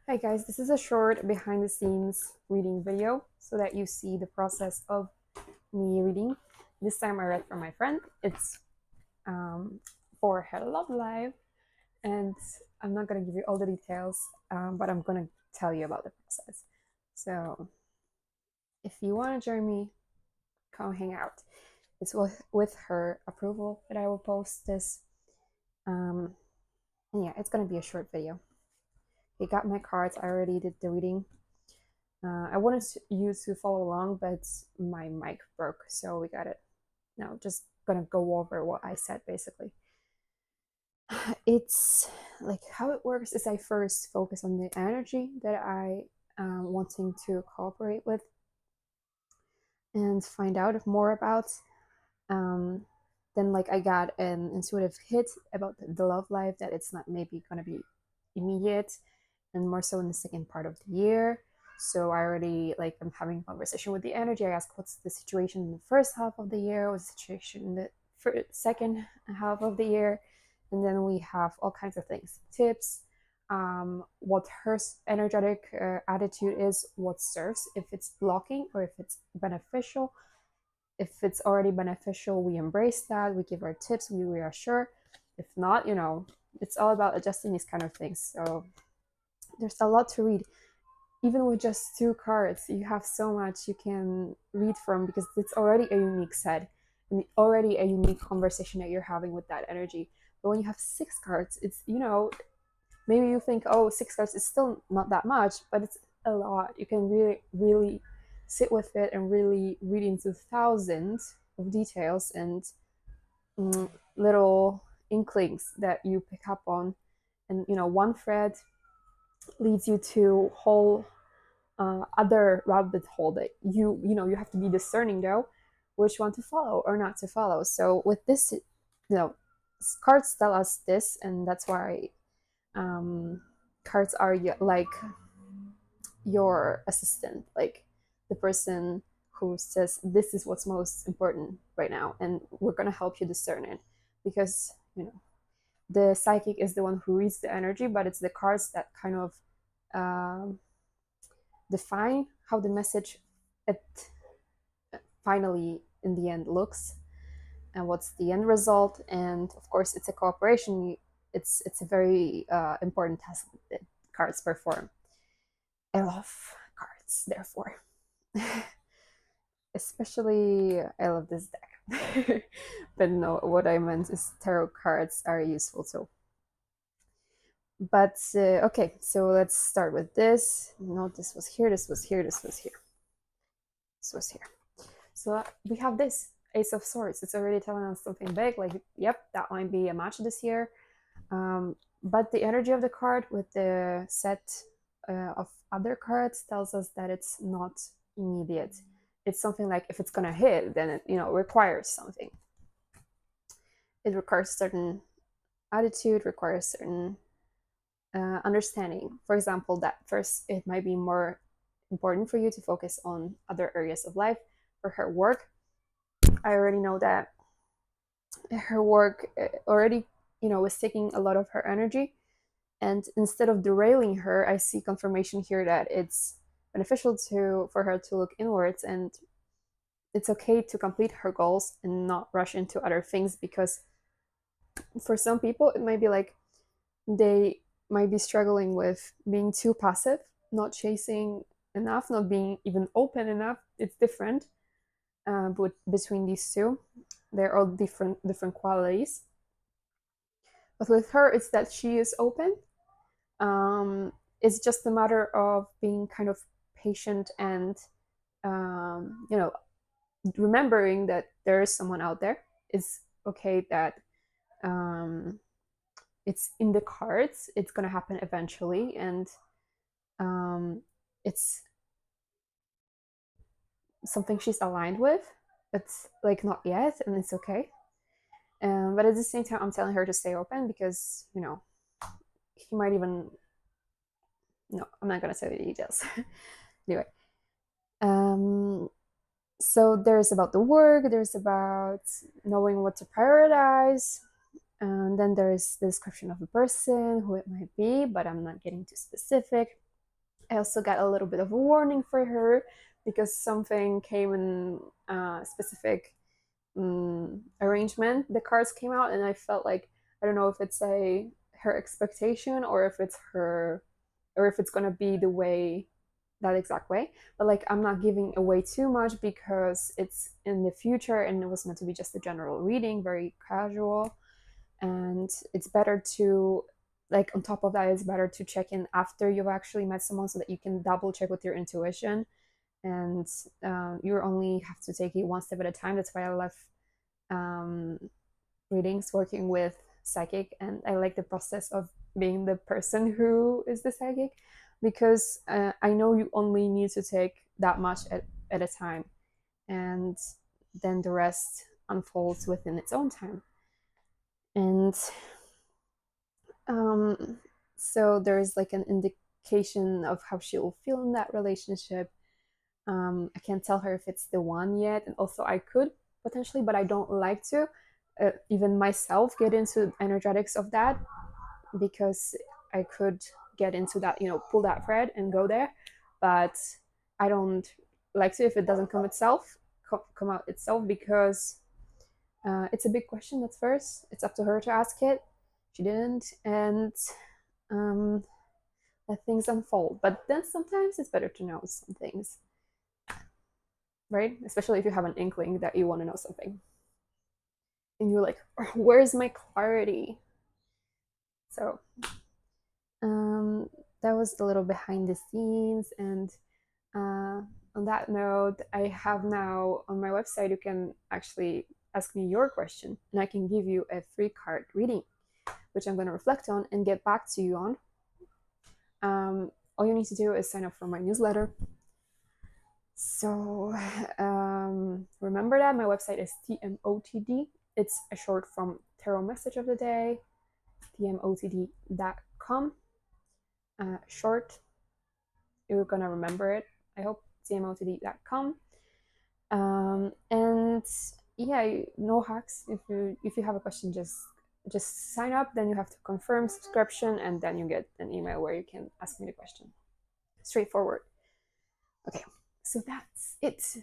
Hi guys, this is a short behind the scenes reading video so that you see the process of me reading. This time I read from my friend. It's for her love life, and I'm not going to give you all the details, but I'm going to tell you about the process. So if you want to join me, come hang out. It's with her approval that I will post this. Um, and yeah, it's going to be a short video. You got my cards. I already did the reading. I wanted you to follow along, but my mic broke, so we got it. Now, just gonna go over what I said basically. It's like how it works is I first focus on the energy that I wanting to cooperate with and find out more about. Um, then, like, I got an intuitive hit about the love life that it's not maybe gonna be immediate and more so in the second part of the year. So I already like I'm having a conversation with the energy. I ask what's the situation in the first half of the year, what's the situation in the second half of the year, and then we have all kinds of things, tips, what her energetic attitude is, what serves, if it's blocking or if it's beneficial. If it's already beneficial, we embrace that, we give our tips, we reassure. If not, it's all about adjusting these kind of things. So there's a lot to read. Even with just two cards, you have so much you can read from because it's already a unique set and already a unique conversation that you're having with that energy. But when you have six cards, it's, maybe you think, oh, six cards is still not that much, but it's a lot. You can really, really sit with it and really read into thousands of details and little inklings that you pick up on. And, one thread leads you to whole other rabbit hole that you have to be discerning though which one to follow or not to follow. So with this, cards tell us this, and that's why cards are like your assistant, like the person who says this is what's most important right now, and we're going to help you discern it because the psychic is the one who reads the energy, but it's the cards that kind of define how the message it finally in the end looks and what's the end result. And of course it's a cooperation. It's a very important task that cards perform. I love cards therefore. Especially I love this deck. But no, what I meant is tarot cards are useful too. But okay, so let's start with this. No, this was here, this was here, this was here, this was here. So we have this Ace of Swords. It's already telling us something big, like, yep, that might be a match this year. But the energy of the card with the set of other cards tells us that it's not immediate. It's something like if it's gonna hit, then it requires something. It requires certain attitude, requires certain understanding. For example, that first it might be more important for you to focus on other areas of life. For her work, I already know that her work already was taking a lot of her energy, and instead of derailing her, I see confirmation here that it's beneficial for her to look inwards, and it's okay to complete her goals and not rush into other things, because for some people it might be like they might be struggling with being too passive, not chasing enough, not being even open enough. It's different between these two. They're all different qualities. But with her, it's that she is open. It's just a matter of being kind of patient and remembering that there is someone out there. It's okay that it's in the cards. It's gonna happen eventually, and it's something she's aligned with. It's like not yet, and it's okay. But at the same time, I'm telling her to stay open because he might even. No, I'm not gonna say the details. Anyway, so there's about the work. There's about knowing what to prioritize. And then there's the description of the person, who it might be, but I'm not getting too specific. I also got a little bit of a warning for her because something came in specific arrangement. The cards came out, and I felt like, I don't know if it's a her expectation, or if it's her, or if it's gonna be the way, that exact way. But like, I'm not giving away too much because it's in the future, and it was meant to be just a general reading, very casual. And it's better to, like, on top of that, it's better to check in after you've actually met someone, so that you can double check with your intuition. And you only have to take it one step at a time. That's why I love um, readings, working with psychic, and I like the process of being the person who is the psychic, because I know you only need to take that much at a time, and then the rest unfolds within its own time. And so there's like an indication of how she will feel in that relationship. I can't tell her if it's the one yet, and also I could potentially, but I don't like to even myself get into energetics of that, because I could get into that, pull that thread and go there. But I don't like to if it doesn't come out itself, because it's a big question at first. It's up to her to ask it. She didn't, and um, let things unfold. But then sometimes it's better to know some things, right? Especially if you have an inkling that you want to know something, and you're like, "Where's my clarity?" So that was the little behind the scenes. And on that note, I have now on my website, you can actually ask me your question, and I can give you a free card reading, which I'm going to reflect on and get back to you on. All you need to do is sign up for my newsletter. So remember that my website is TMOTD. It's a short from Tarot Message of the Day, tmotd.com. Short, you're gonna remember it, I hope. tmotd.com. And yeah, no hacks. If you have a question, just sign up. Then you have to confirm subscription, and then you get an email where you can ask me the question. Straightforward. Okay, so that's it.